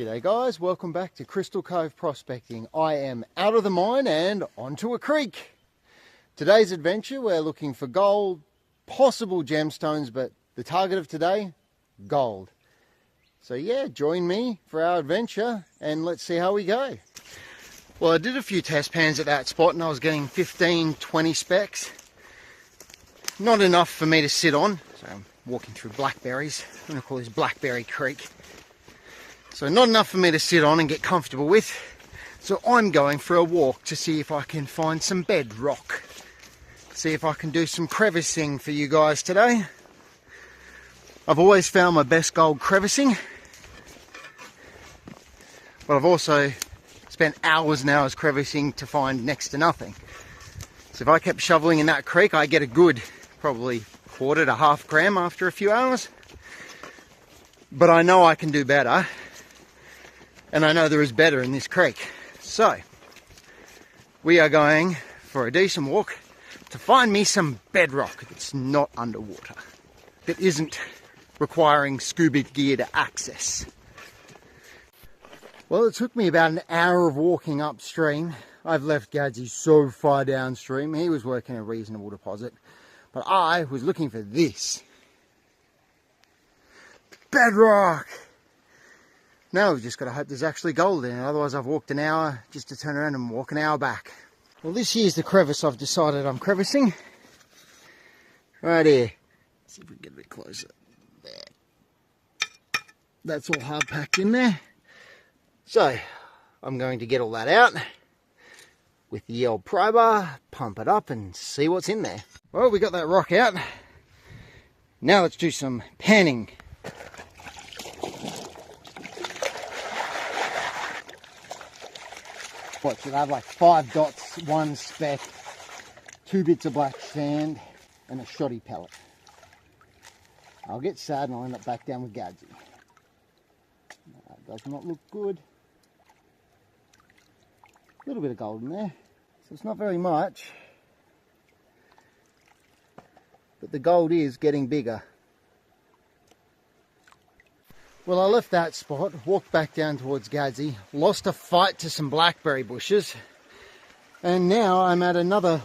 G'day guys, welcome back to Crystal Cove Prospecting. I am out of the mine and onto a creek. Today's adventure, we're looking for gold, possible gemstones, but the target of today, gold. So yeah, join me for our adventure and let's see how we go. Well, I did a few test pans at that spot and I was getting 15, 20 specks. Not enough for me to sit on, so I'm walking through blackberries. I'm going to call this Blackberry Creek. So not enough for me to sit on and get comfortable with. So I'm going for a walk to see if I can find some bedrock. See if I can do some crevicing for you guys today. I've always found my best gold crevicing. But I've also spent hours and hours crevicing to find next to nothing. So if I kept shoveling in that creek, I get a good probably quarter to half gram after a few hours. But I know I can do better. And I know there is better in this creek. So, we are going for a decent walk to find me some bedrock that's not underwater, that isn't requiring scuba gear to access. Well, it took me about an hour of walking upstream. I've left Gadsy so far downstream. He was working a reasonable deposit. But I was looking for this. Bedrock! Now we've just got to hope there's actually gold in it, otherwise I've walked an hour just to turn around and walk an hour back. Well, this here's the crevice I've decided I'm crevicing. Right here. Let's see if we can get a bit closer. There. That's all hard packed in there. So, I'm going to get all that out with the old pry bar, pump it up and see what's in there. Well, we got that rock out. Now let's do some panning. What should I have, like 5 dots, 1 speck, 2 bits of black sand, and a shoddy pellet. I'll get sad and I'll end up back down with Gadsy. That does not look good. A little bit of gold in there, so it's not very much. But the gold is getting bigger. Well, I left that spot, walked back down towards Gadsy, lost a fight to some blackberry bushes, and now I'm at another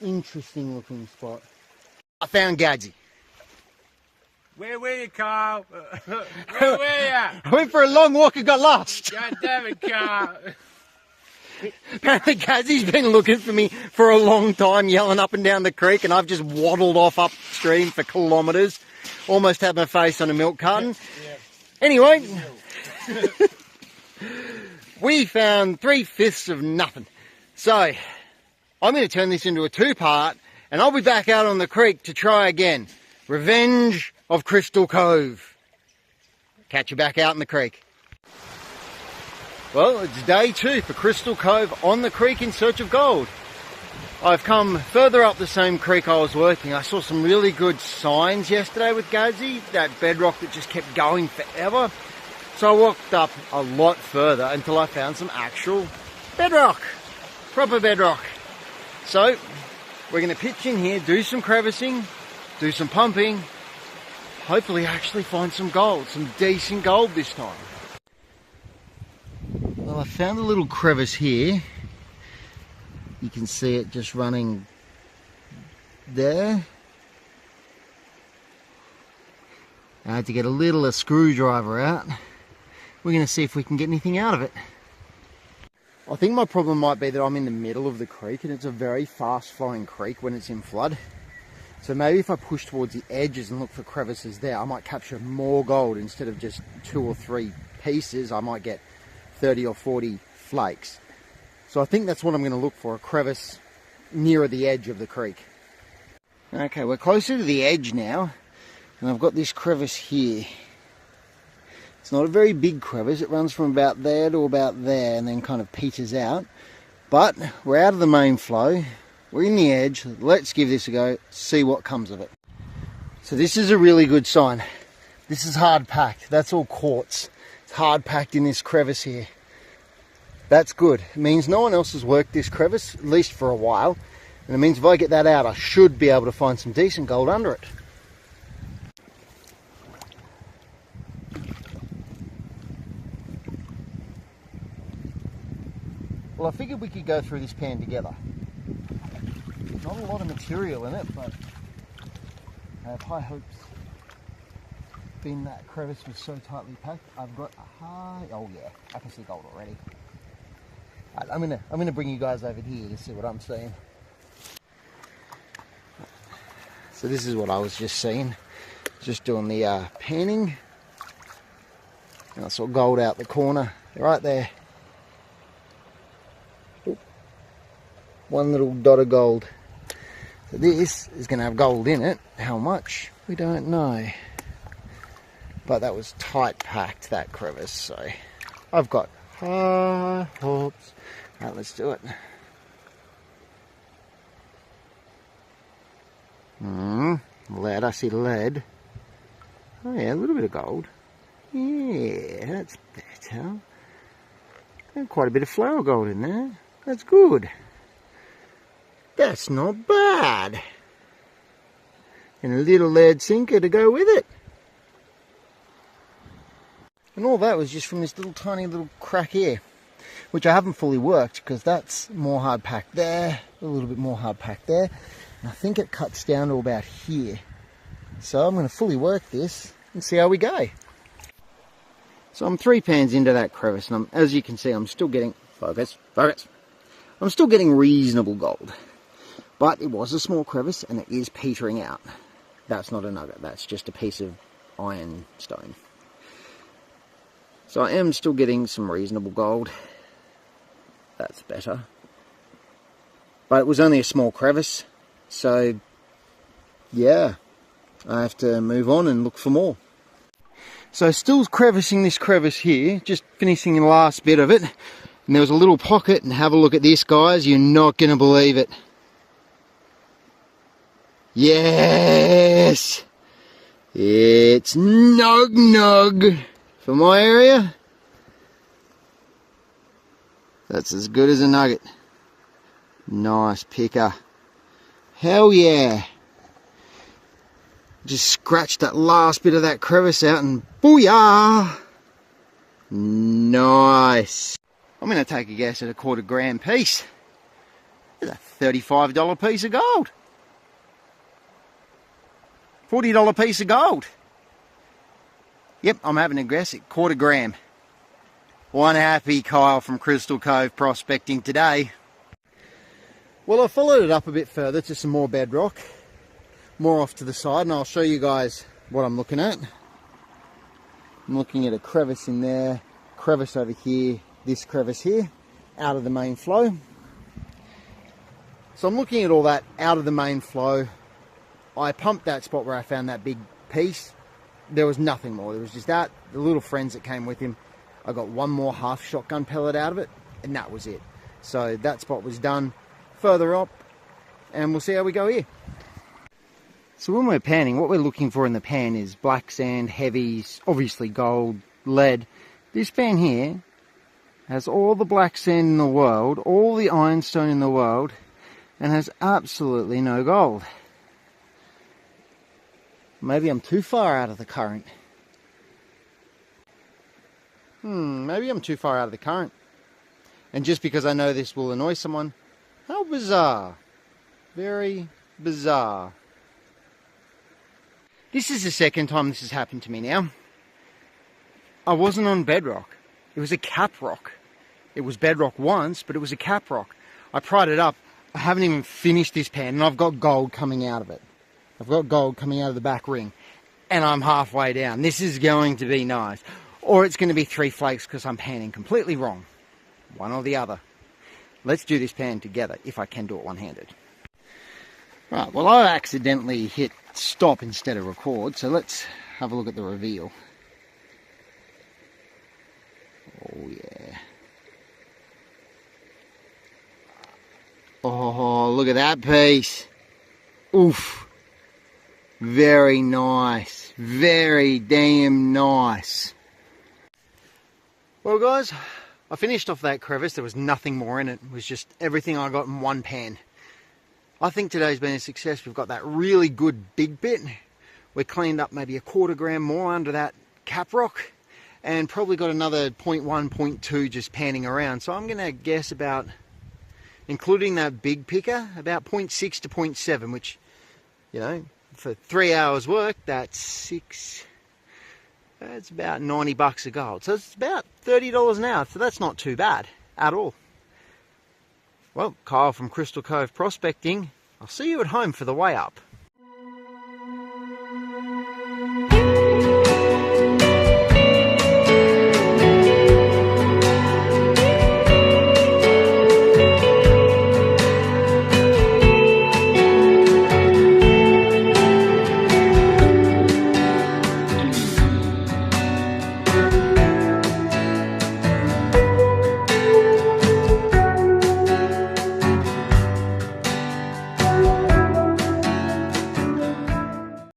interesting looking spot. I found Gadsy. Where were you, Carl? Where were you? I went for a long walk and got lost. God damn it, Carl. Apparently Gadsy's been looking for me for a long time, yelling up and down the creek, and I've just waddled off upstream for kilometres. Almost had my face on a milk carton. Yeah. Anyway, we found 3/5 of nothing. So, I'm going to turn this into a 2-part, and I'll be back out on the creek to try again. Revenge of Crystal Cove. Catch you back out in the creek. Well, it's day 2 for Crystal Cove on the creek in search of gold. I've come further up the same creek I was working. I saw some really good signs yesterday with Gadsy, that bedrock that just kept going forever. So I walked up a lot further until I found some actual bedrock, proper bedrock. So we're going to pitch in here, do some crevicing, do some pumping, hopefully actually find some gold, some decent gold this time. Well, I found a little crevice here. You can see it just running there. I had to get a screwdriver out. We're going to see if we can get anything out of it. I think my problem might be that I'm in the middle of the creek and it's a very fast flowing creek when it's in flood. So maybe if I push towards the edges and look for crevices there, I might capture more gold instead of just 2 or 3 pieces. I might get 30 or 40 flakes. So I think that's what I'm going to look for, a crevice nearer the edge of the creek. Okay, we're closer to the edge now, and I've got this crevice here. It's not a very big crevice, it runs from about there to about there and then kind of peters out. But we're out of the main flow, we're in the edge, let's give this a go, see what comes of it. So this is a really good sign. This is hard packed, that's all quartz. It's hard packed in this crevice here. That's good. It means no one else has worked this crevice, at least for a while. And it means if I get that out, I should be able to find some decent gold under it. Well, I figured we could go through this pan together. Not a lot of material in it, but I have high hopes. Being that crevice was so tightly packed, I've got a high... Oh yeah, I can see gold already. Right, I'm gonna bring you guys over here to see what I'm seeing. So this is what I was just seeing. Just doing the panning. And I saw gold out the corner, right there. Oop. One little dot of gold. So this is going to have gold in it. How much? We don't know. But that was tight packed, that crevice. So I've got high hopes. Right, let's do it. Lead, I see lead. Oh yeah, a little bit of gold. Yeah, that's better. And quite a bit of flower gold in there. That's good. That's not bad. And a little lead sinker to go with it. And all that was just from this little tiny little crack here, which I haven't fully worked because that's more hard packed there, a little bit more hard packed there. And I think it cuts down to about here. So I'm going to fully work this and see how we go. So I'm 3 pans into that crevice, and as you can see, I'm still getting, focus, I'm still getting reasonable gold. But it was a small crevice, and it is petering out. That's not a nugget, that's just a piece of ironstone. So I am still getting some reasonable gold. That's better. But it was only a small crevice, so yeah, I have to move on and look for more. So still crevicing this crevice here, just finishing the last bit of it. And there was a little pocket, and have a look at this, guys. You're not going to believe it. Yes! It's Nog for my area. That's as good as a nugget. Nice picker. Hell yeah! Just scratched that last bit of that crevice out and booyah! Nice. I'm going to take a guess at a $1/4 gram piece. It's a $35 piece of gold. $40 piece of gold. Yep, I'm having a guess at $1/4 gram. One happy Kyle from Crystal Cove prospecting today. Well, I followed it up a bit further to some more bedrock. More off to the side, and I'll show you guys what I'm looking at. I'm looking at a crevice in there, crevice over here, this crevice here, out of the main flow. So I'm looking at all that out of the main flow. I pumped that spot where I found that big piece. There was nothing more. There was just that, the little friends that came with him. I got one more half shotgun pellet out of it, and that was it. So that spot was done. Further up, and we'll see how we go here. So when we're panning, what we're looking for in the pan is black sand, heavies, obviously gold, lead. This pan here has all the black sand in the world, all the ironstone in the world, and has absolutely no gold. Maybe I'm too far out of the current. Maybe I'm too far out of the current. And just because I know this will annoy someone, how bizarre. Very bizarre. This is the second time this has happened to me now. I wasn't on bedrock. It was a cap rock. It was bedrock once, but it was a cap rock. I pried it up. I haven't even finished this pan, and I've got gold coming out of it. I've got gold coming out of the back ring, and I'm halfway down. This is going to be nice. Or it's going to be 3 flakes because I'm panning completely wrong. One or the other. Let's do this pan together, if I can do it one-handed. Right, well, I accidentally hit stop instead of record, so let's have a look at the reveal. Oh, yeah. Oh, look at that piece. Oof. Very nice. Very damn nice. Well, guys, I finished off that crevice. There was nothing more in it. It was just everything I got in one pan. I think today's been a success. We've got that really good big bit. We cleaned up maybe a $1/4 gram more under that cap rock. and probably got another 0.1, 0.2 just panning around. So I'm going to guess about, including that big picker, about 0.6 to 0.7, which, you know, for 3 hours work, that's about $90 a gold. So it's about $30 an hour. So that's not too bad at all. Well, Kyle from Crystal Cove Prospecting, I'll see you at home for the way up.